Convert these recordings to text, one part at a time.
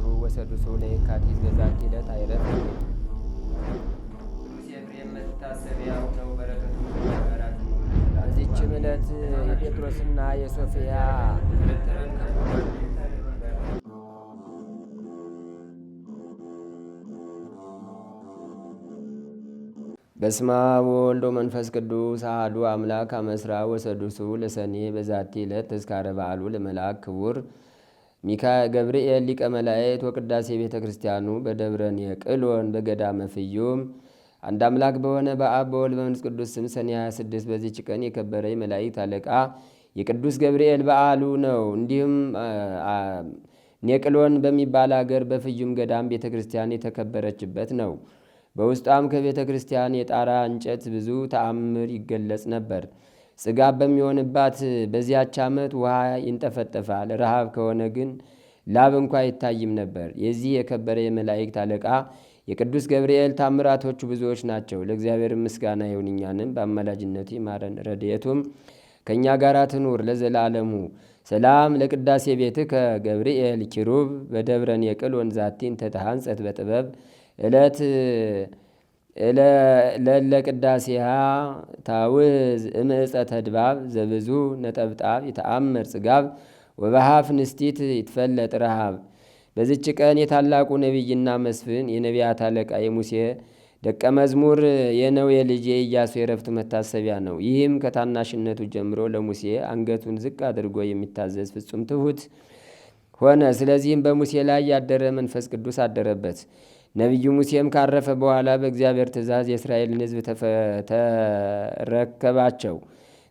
ለአስሩ ወሰዱሱ ለየካቲት በዛቲ ዕለት አይረፍ። ኤፍሬም መታሰቢያው ነው። በረከቱ ጋራት። በዚችም ዕለት የጴጥሮስና የሶፊያ በስማ ወወልድ ወመንፈስ ቅዱስ አሐዱ አምላክ አመስራ ወሰዱሱ ለሰኔ በዛቲ ዕለት ተዝካረ በዓሉ ለመልአክ ክቡር ገብርኤል ሊቀ መላእክት ወቅዳሴ ቤተ ክርስቲያኑ በደብረ ኔቅሎን በገዳመ ፍዩም። አንድ አምላክ በሆነ በአብ በወልድ በመንፈስ ቅዱስ ስም ሰኔ 26 በዚች ቀን የከበረ የመላእክት አለቃ የቅዱስ ገብርኤል በዓሉ ነው። እንዲሁም ኔቅሎን በሚባል አገር በፍዩም ገዳም ቤተ ክርስቲያን የተከበረችበት ነው። በውስጧም ከቤተ ክርስቲያን የጣራ እንጨት ብዙ ተአምር ይገለጽ ነበር። ጽጋብ በሚሆንባት በዚያች ዓመት ውሃ ይንጠፈጠፋል፣ ረሃብ ከሆነ ግን ላብ እንኳ አይታይም ነበር። የዚህ የከበረ የመላእክት አለቃ የቅዱስ ገብርኤል ታምራቶቹ ብዙዎች ናቸው። ለእግዚአብሔር ምስጋና ይሁን፣ እኛንም በአማላጅነቱ ይማረን፣ ረድኤቱም ከእኛ ጋር ትኑር ለዘላለሙ። ሰላም ለቅዳሴ ቤትከ ገብርኤል ኪሩብ በደብረ ኔቅሎን ዛቲን ተተሃንጸት በጥበብ ዕለት ለለቅዳሴሃ ታውዝ እምዕፀተ ድባብ ዘብዙ ነጠብጣብ የተአምር ጽጋብ ወበሃፍ ንስቲት ይትፈለጥ ረሃብ። በዚች ቀን የታላቁ ነቢይና መስፍን የነቢያት አለቃ የሙሴ ደቀ መዝሙር የነዌ ልጅ የኢያሱ የዕረፍቱ መታሰቢያ ነው። ይህም ከታናሽነቱ ጀምሮ ለሙሴ አንገቱን ዝቅ አድርጎ የሚታዘዝ ፍጹም ትሑት ሆነ። ስለዚህም በሙሴ ላይ ያደረ መንፈስ ቅዱስ አደረበት። ነቢዩ ሙሴም ካረፈ በኋላ በእግዚአብሔር ትእዛዝ የእስራኤልን ሕዝብ ተረከባቸው።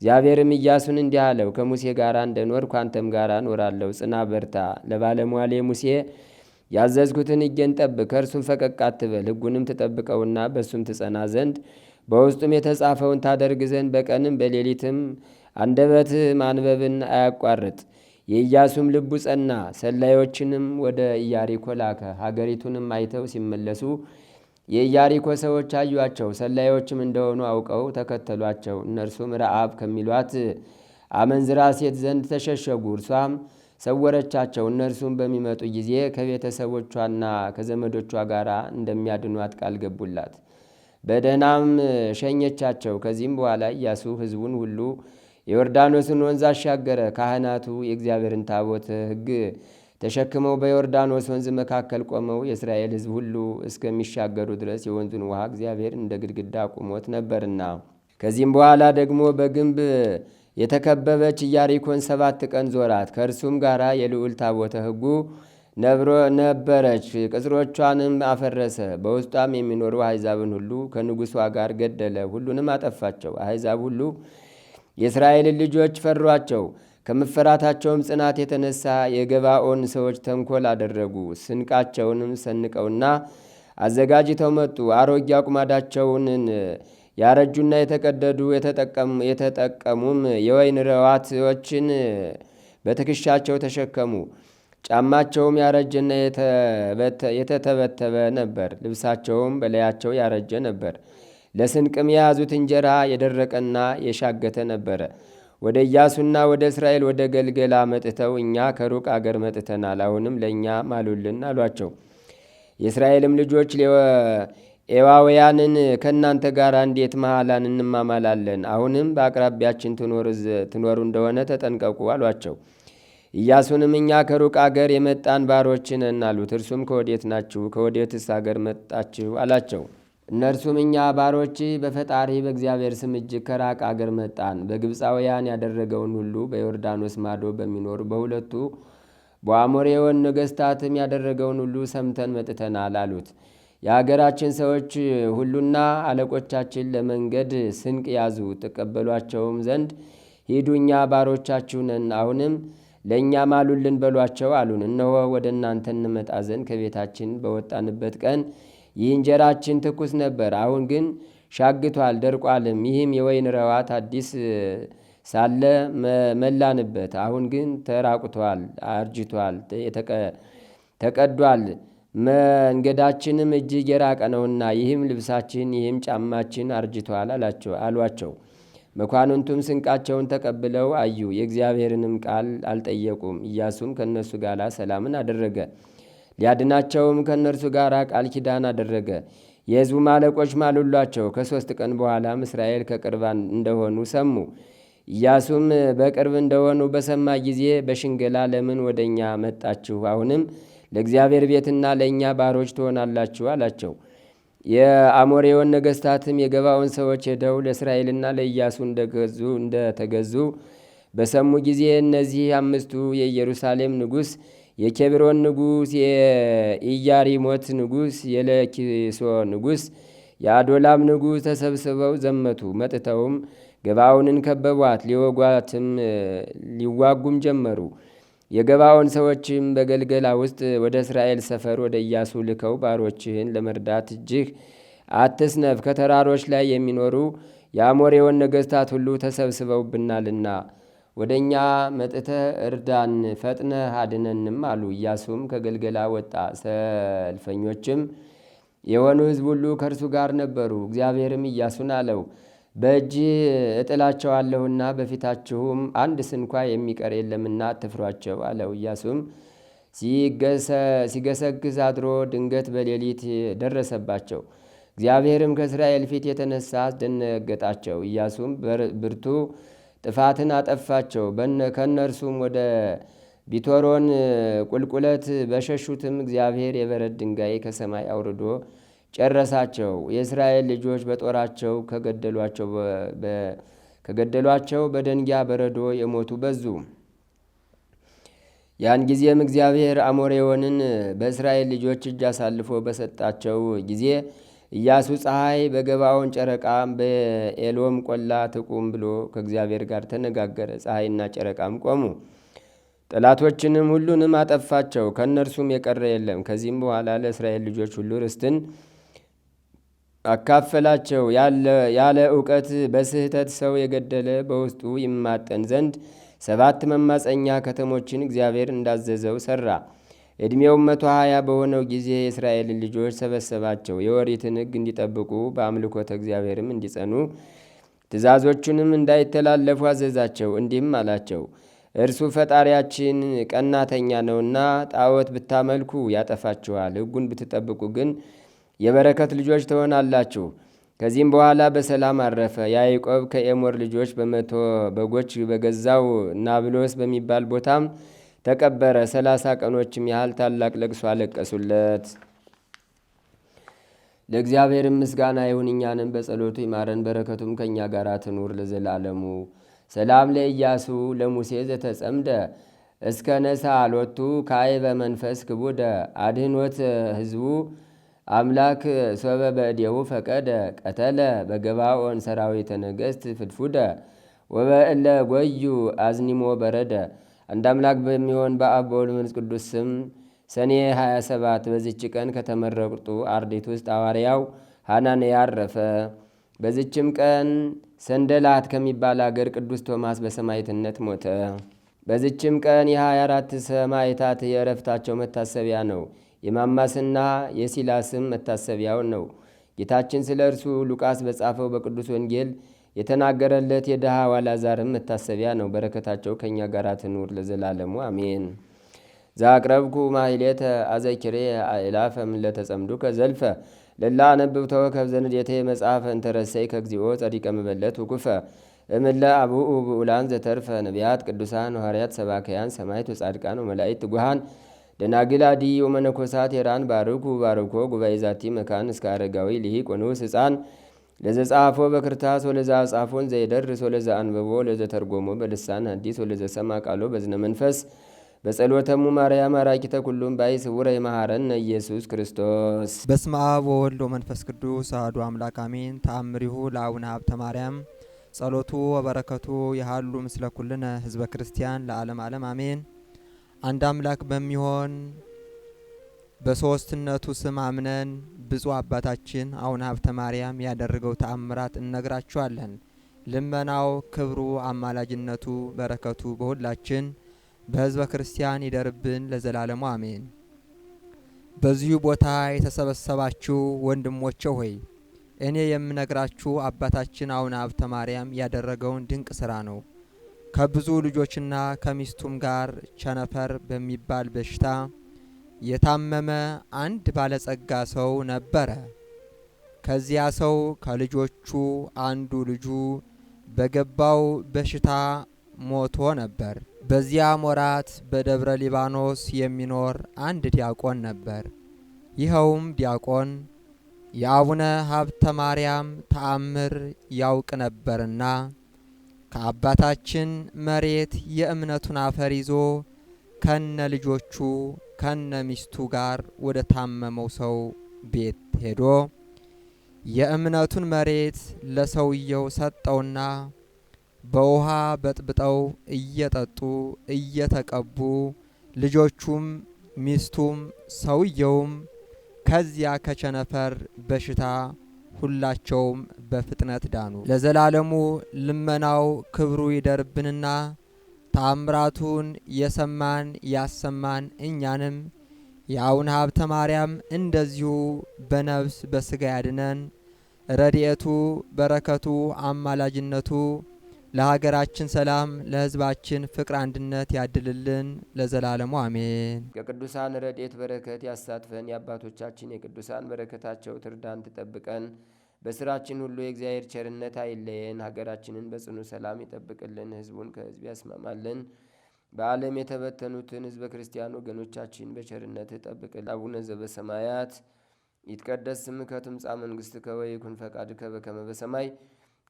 እግዚአብሔርም ኢያሱን እንዲህ አለው፣ ከሙሴ ጋር እንደኖርኩ ከአንተም ጋር እኖራለሁ። ጽና፣ በርታ። ለባለሟሌ ሙሴ ያዘዝኩትን ሕጌን ጠብቅ፣ ከእርሱም ፈቀቅ አትበል። ሕጉንም ትጠብቀውና በእሱም ትጸና ዘንድ በውስጡም የተጻፈውን ታደርግ ዘንድ በቀንም በሌሊትም አንደበትህ ማንበብን አያቋርጥ። የኢያሱም ልቡ ጸና። ሰላዮችንም ወደ ኢያሪኮ ላከ። ሀገሪቱንም አይተው ሲመለሱ የኢያሪኮ ሰዎች አዩአቸው። ሰላዮችም እንደሆኑ አውቀው ተከተሏቸው። እነርሱም ረአብ ከሚሏት አመንዝራ ሴት ዘንድ ተሸሸጉ። እርሷም ሰወረቻቸው። እነርሱም በሚመጡ ጊዜ ከቤተሰቦቿና ከዘመዶቿ ጋር እንደሚያድኗት ቃል ገቡላት። በደህናም ሸኘቻቸው። ከዚህም በኋላ ኢያሱ ሕዝቡን ሁሉ የዮርዳኖስን ወንዝ አሻገረ። ካህናቱ የእግዚአብሔርን ታቦት ሕግ ተሸክመው በዮርዳኖስ ወንዝ መካከል ቆመው የእስራኤል ሕዝብ ሁሉ እስከሚሻገሩ ድረስ የወንዙን ውሃ እግዚአብሔር እንደ ግድግዳ አቁሞት ነበርና። ከዚህም በኋላ ደግሞ በግንብ የተከበበች ኢያሪኮን 7 ቀን ዞራት። ከእርሱም ጋር የልዑል ታቦተ ሕጉ ነበረች። ቅጽሮቿንም አፈረሰ። በውስጧም የሚኖሩ አሕዛብን ሁሉ ከንጉሷ ጋር ገደለ። ሁሉንም አጠፋቸው። አሕዛብ ሁሉ የእስራኤልን ልጆች ፈሯቸው። ከመፈራታቸውም ጽናት የተነሳ የገባኦን ሰዎች ተንኮል አደረጉ። ስንቃቸውንም ሰንቀውና አዘጋጅተው መጡ። አሮጌ አቁማዳቸውን ያረጁና የተቀደዱ የተጠቀሙም የወይን ረዋቶችን በትከሻቸው ተሸከሙ። ጫማቸውም ያረጀና የተተበተበ ነበር። ልብሳቸውም በላያቸው ያረጀ ነበር። ለስንቅም የያዙት እንጀራ የደረቀና የሻገተ ነበረ። ወደ ኢያሱና ወደ እስራኤል ወደ ገልገላ መጥተው እኛ ከሩቅ አገር መጥተናል፣ አሁንም ለእኛ ማሉልን አሏቸው። የእስራኤልም ልጆች ኤዋውያንን ከእናንተ ጋር እንዴት መሐላን እንማማላለን? አሁንም በአቅራቢያችን ትኖሩ እንደሆነ ተጠንቀቁ አሏቸው። ኢያሱንም እኛ ከሩቅ አገር የመጣን ባሮች ነን አሉት። እርሱም ከወዴት ናችሁ? ከወዴትስ አገር መጣችሁ አላቸው። እነርሱም እኛ ባሮች በፈጣሪ በእግዚአብሔር ስም እጅግ ከራቅ አገር መጣን። በግብፃውያን ያደረገውን ሁሉ በዮርዳኖስ ማዶ በሚኖሩ በሁለቱ በአሞሬዎን ነገሥታትም ያደረገውን ሁሉ ሰምተን መጥተናል አሉት። የአገራችን ሰዎች ሁሉና አለቆቻችን ለመንገድ ስንቅ ያዙ፣ ተቀበሏቸውም ዘንድ ሂዱ፣ እኛ ባሮቻችሁ ነን፣ አሁንም ለእኛ ማሉልን በሏቸው አሉን። እነሆ ወደ እናንተ እንመጣ ዘንድ ከቤታችን በወጣንበት ቀን ይህ እንጀራችን ትኩስ ነበር፣ አሁን ግን ሻግቷል ደርቋልም። ይህም የወይን ረዋት አዲስ ሳለ መላንበት፣ አሁን ግን ተራቁቷል፣ አርጅቷል፣ ተቀዷል። መንገዳችንም እጅግ የራቀ ነውና ይህም ልብሳችን ይህም ጫማችን አርጅቷል አሏቸው። መኳንንቱም ስንቃቸውን ተቀብለው አዩ፣ የእግዚአብሔርንም ቃል አልጠየቁም። ኢያሱም ከእነሱ ጋር ሰላምን አደረገ። ሊያድናቸውም ከእነርሱ ጋር ቃል ኪዳን አደረገ። የሕዝቡ አለቆች ማሉላቸው። ከ3 ቀን በኋላም እስራኤል ከቅርብ እንደሆኑ ሰሙ። ኢያሱም በቅርብ እንደሆኑ በሰማ ጊዜ በሽንገላ ለምን ወደ እኛ መጣችሁ? አሁንም ለእግዚአብሔር ቤትና ለእኛ ባሮች ትሆናላችሁ አላቸው። የአሞሬውን ነገሥታትም የገባውን ሰዎች ሄደው ለእስራኤልና ለኢያሱ እንደተገዙ በሰሙ ጊዜ እነዚህ 5ቱ የኢየሩሳሌም ንጉሥ፣ የኬብሮን ንጉሥ፣ የኢያሪሞት ንጉሥ፣ የለኪሶ ንጉሥ፣ የአዶላም ንጉሥ ተሰብስበው ዘመቱ። መጥተውም ገባዖንን ከበቧት፣ ሊዋጉም ጀመሩ። የገባዖን ሰዎችም በገልገላ ውስጥ ወደ እስራኤል ሰፈር ወደ ኢያሱ ልከው ባሮችህን ለመርዳት እጅህ አትስነፍ፣ ከተራሮች ላይ የሚኖሩ የአሞሬውን ነገሥታት ሁሉ ተሰብስበውብናልና ወደ እኛ መጥተህ እርዳን፣ ፈጥነህ አድነንም አሉ። ኢያሱም ከገልገላ ወጣ፣ ሰልፈኞችም የሆኑ ሕዝብ ሁሉ ከእርሱ ጋር ነበሩ። እግዚአብሔርም ኢያሱን አለው፣ በእጅ እጥላቸዋለሁና በፊታችሁም አንድ ስንኳ የሚቀር የለምና አትፍሯቸው አለው። ኢያሱም ሲገሰግስ አድሮ ድንገት በሌሊት ደረሰባቸው። እግዚአብሔርም ከእስራኤል ፊት የተነሳ አስደነገጣቸው። ኢያሱም ብርቱ ጥፋትን አጠፋቸው። ከእነርሱም ወደ ቢቶሮን ቁልቁለት በሸሹትም እግዚአብሔር የበረድ ድንጋይ ከሰማይ አውርዶ ጨረሳቸው። የእስራኤል ልጆች በጦራቸው ከገደሏቸው በደንጊያ በረዶ የሞቱ በዙ። ያን ጊዜም እግዚአብሔር አሞሬዎንን በእስራኤል ልጆች እጅ አሳልፎ በሰጣቸው ጊዜ ኢያሱ ፀሐይ በገባዖን ጨረቃም በኤሎም ቆላ ትቁም ብሎ ከእግዚአብሔር ጋር ተነጋገረ። ፀሐይና ጨረቃም ቆሙ። ጠላቶችንም ሁሉንም አጠፋቸው፣ ከእነርሱም የቀረ የለም። ከዚህም በኋላ ለእስራኤል ልጆች ሁሉ ርስትን አካፈላቸው። ያለ እውቀት በስህተት ሰው የገደለ በውስጡ ይማጠን ዘንድ 7 መማፀኛ ከተሞችን እግዚአብሔር እንዳዘዘው ሠራ። ዕድሜውም 120 በሆነው ጊዜ የእስራኤልን ልጆች ሰበሰባቸው። የወሪትን ሕግ እንዲጠብቁ በአምልኮተ እግዚአብሔርም እንዲጸኑ ትእዛዞቹንም እንዳይተላለፉ አዘዛቸው። እንዲህም አላቸው፣ እርሱ ፈጣሪያችን ቀናተኛ ነውና ጣዖት ብታመልኩ ያጠፋችኋል፣ ሕጉን ብትጠብቁ ግን የበረከት ልጆች ትሆናላችሁ። ከዚህም በኋላ በሰላም አረፈ። ያዕቆብ ከኤሞር ልጆች በ100 በጎች በገዛው ናብሎስ በሚባል ቦታም ተቀበረ። 30 ቀኖችም ያህል ታላቅ ለቅሶ አለቀሱለት። ለእግዚአብሔር ምስጋና ይሁን፣ እኛንም በጸሎቱ ይማረን፣ በረከቱም ከእኛ ጋር ትኑር ለዘላለሙ። ሰላም ለኢያሱ ለሙሴ ዘተጸምደ እስከ ነሳ ሎቱ ካዕበ መንፈስ ክቡደ አድህኖት ህዝቡ አምላክ ሶበ በእዴው ፈቀደ ቀተለ በገባኦን ሰራዊተ ነገሥት ፍድፉደ ወበእለ ጎዩ አዝኒሞ በረደ። አንድ አምላክ በሚሆን በአብ በወልድ በመንፈስ ቅዱስ ስም ሰኔ 27 በዚች ቀን ከተመረጡ አርድእት ውስጥ ሐዋርያው ሐናንያ አረፈ። በዚችም ቀን ሰንደላት ከሚባል አገር ቅዱስ ቶማስ በሰማዕትነት ሞተ። በዚችም ቀን የ24 ሰማዕታት የዕረፍታቸው መታሰቢያ ነው። የማማስና የሲላስም መታሰቢያው ነው። ጌታችን ስለ እርሱ ሉቃስ በጻፈው በቅዱስ ወንጌል የተናገረለት የድሃ አልዓዛርም መታሰቢያ ነው። በረከታቸው ከእኛ ጋር ትኑር ለዘላለሙ አሜን። ዛቅረብኩ ማሕሌተ አዘኪሬ አእላፈ እምለተጸምዱከ ዘልፈ ለላ አነብብ ተወከብ ዘንዴቴ መጽሐፈ እንተረሰይ ከግዚኦ ጸዲቀ መበለት ውኩፈ እምለ አብኡ ብኡላን ዘተርፈ ነቢያት ቅዱሳን ሐዋርያት ሰባክያን ሰማዕት ወጻድቃን ወመላእክት ትጉሃን ደናግል አዲ ወመነኮሳት ሄራን ባርኩ ባርኮ ጉባኤ ዛቲ መካን እስከ አረጋዊ ልሂቅ ወንዑስ ሕፃን ለዘጻፎ በክርታስ ወለዛ ጻፎን ዘይደርስ ወለዛ አንበቦ ለዘተርጎሞ በልሳን አዲስ ወለዘ ሰማ ቃሎ በዝነ መንፈስ በጸሎተሙ ማርያም አራቂተ ኩሉም ባይ ስውረ የመሐረነ ኢየሱስ ክርስቶስ። በስመ አብ ወወልድ ወመንፈስ ቅዱስ አሐዱ አምላክ አሜን። ተአምሪሁ ለአቡነ ሀብተ ማርያም ጸሎቱ ወበረከቱ ያሃሉ ምስለ ኩልነ ህዝበ ክርስቲያን ለዓለም ዓለም አሜን። አንድ አምላክ በሚሆን በሶስትነቱ ስም አምነን ብፁዕ አባታችን አቡነ ሀብተ ማርያም ያደረገው ተአምራት እነግራችኋለን። ልመናው፣ ክብሩ፣ አማላጅነቱ፣ በረከቱ በሁላችን በህዝበ ክርስቲያን ይደርብን ለዘላለሙ አሜን። በዚሁ ቦታ የተሰበሰባችሁ ወንድሞቼ ሆይ እኔ የምነግራችሁ አባታችን አቡነ ሀብተ ማርያም ያደረገውን ድንቅ ስራ ነው። ከብዙ ልጆችና ከሚስቱም ጋር ቸነፈር በሚባል በሽታ የታመመ አንድ ባለጸጋ ሰው ነበረ። ከዚያ ሰው ከልጆቹ አንዱ ልጁ በገባው በሽታ ሞቶ ነበር። በዚያ ወራት በደብረ ሊባኖስ የሚኖር አንድ ዲያቆን ነበር። ይኸውም ዲያቆን የአቡነ ሀብተ ማርያም ተአምር ያውቅ ነበርና ከአባታችን መሬት የእምነቱን አፈር ይዞ ከነ ልጆቹ ከነ ሚስቱ ጋር ወደ ታመመው ሰው ቤት ሄዶ የእምነቱን መሬት ለሰውየው ሰጠውና በውሃ በጥብጠው እየጠጡ እየተቀቡ ልጆቹም ሚስቱም ሰውየውም ከዚያ ከቸነፈር በሽታ ሁላቸውም በፍጥነት ዳኑ። ለዘላለሙ ልመናው ክብሩ ይደርብንና ተአምራቱን የሰማን ያሰማን እኛንም የአቡነ ሀብተ ማርያም እንደዚሁ በነፍስ በስጋ ያድነን። ረድኤቱ በረከቱ አማላጅነቱ ለሀገራችን ሰላም ለሕዝባችን ፍቅር አንድነት ያድልልን ለዘላለሙ አሜን። ከቅዱሳን ረድኤት በረከት ያሳትፈን። የአባቶቻችን የቅዱሳን በረከታቸው ትርዳን ትጠብቀን። በስራችን ሁሉ የእግዚአብሔር ቸርነት አይለየን። ሀገራችንን በጽኑ ሰላም ይጠብቅልን፣ ሕዝቡን ከሕዝብ ያስማማልን። በዓለም የተበተኑትን ሕዝበ ክርስቲያን ወገኖቻችን በቸርነት ጠብቅልን። አቡነ ዘበሰማያት ይትቀደስ ስምከ ትምጻእ መንግሥትከ ወይኩን ፈቃድከ በከመ በሰማይ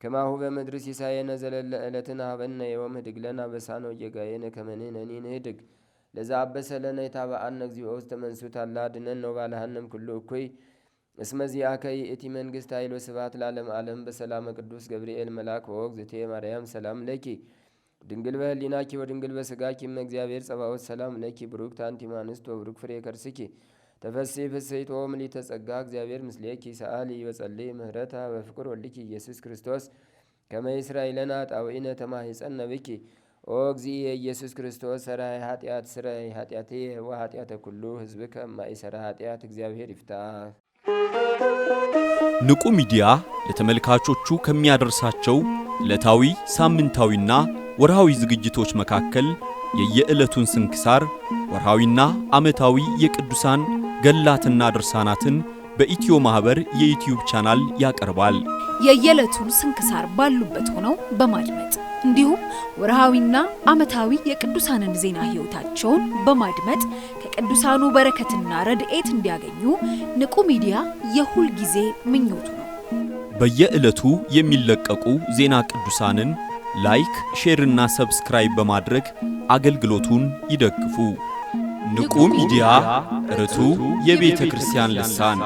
ከማሁ በምድር ሲሳየነ ዘለለ ዕለትነ ሀበነ ዮም ህድግ ለነ አበሳነ ወጌጋየነ ከመ ንሕነኒ ንህድግ ለዘአበሰ ለነ ኢታብአነ እግዚኦ ውስተ መንሱት አላ አድኅነነ ወባልሐነም ኩሉ እኩይ እስመ ዚአከ ይእቲ መንግሥት ኃይል ወስብሐት ለዓለመ ዓለም። በሰላመ ቅዱስ ገብርኤል መልአክ ወእግዝእትየ ማርያም ሰላም ለኪ ድንግል በህሊናኪ ወድንግል በሥጋኪ እመ እግዚአብሔር ጸባኦት ሰላም ለኪ ብሩክት አንቲ እምአንስት ወብሩክ ፍሬ ከርስኪ ተፈሥሒ ፍሥሕት ምልዕተ ጸጋ እግዚአብሔር ምስሌኪ ሰአሊ ወጸልይ ምህረታ በፍቅር ወልኪ ኢየሱስ ክርስቶስ ከመ ይስራይ ለነ ኃጣውኢነ ተማሂፀነ ብኪ ኦ እግዚእ ኢየሱስ ክርስቶስ ሠራይ ኃጢአት ሥራይ ኃጢአትየ ወኃጢአተ ኩሉ ሕዝብ ከማይሠራ ኃጢአት እግዚአብሔር ይፍታ። ንቁ ሚዲያ ለተመልካቾቹ ከሚያደርሳቸው ዕለታዊ ሳምንታዊና ወርሃዊ ዝግጅቶች መካከል የየዕለቱን ስንክሳር ወርሃዊና ዓመታዊ የቅዱሳን ገላትና ድርሳናትን በኢትዮ ማህበር የዩቲዩብ ቻናል ያቀርባል። የየዕለቱን ስንክሳር ባሉበት ሆነው በማድመጥ እንዲሁም ወርሃዊና ዓመታዊ የቅዱሳንን ዜና ሕይወታቸውን በማድመጥ ከቅዱሳኑ በረከትና ረድኤት እንዲያገኙ ንቁ ሚዲያ የሁል ጊዜ ምኞቱ ነው። በየዕለቱ የሚለቀቁ ዜና ቅዱሳንን ላይክ፣ ሼር እና ሰብስክራይብ በማድረግ አገልግሎቱን ይደግፉ። ንቁ ሚዲያ ርቱ የቤተ ክርስቲያን ልሳን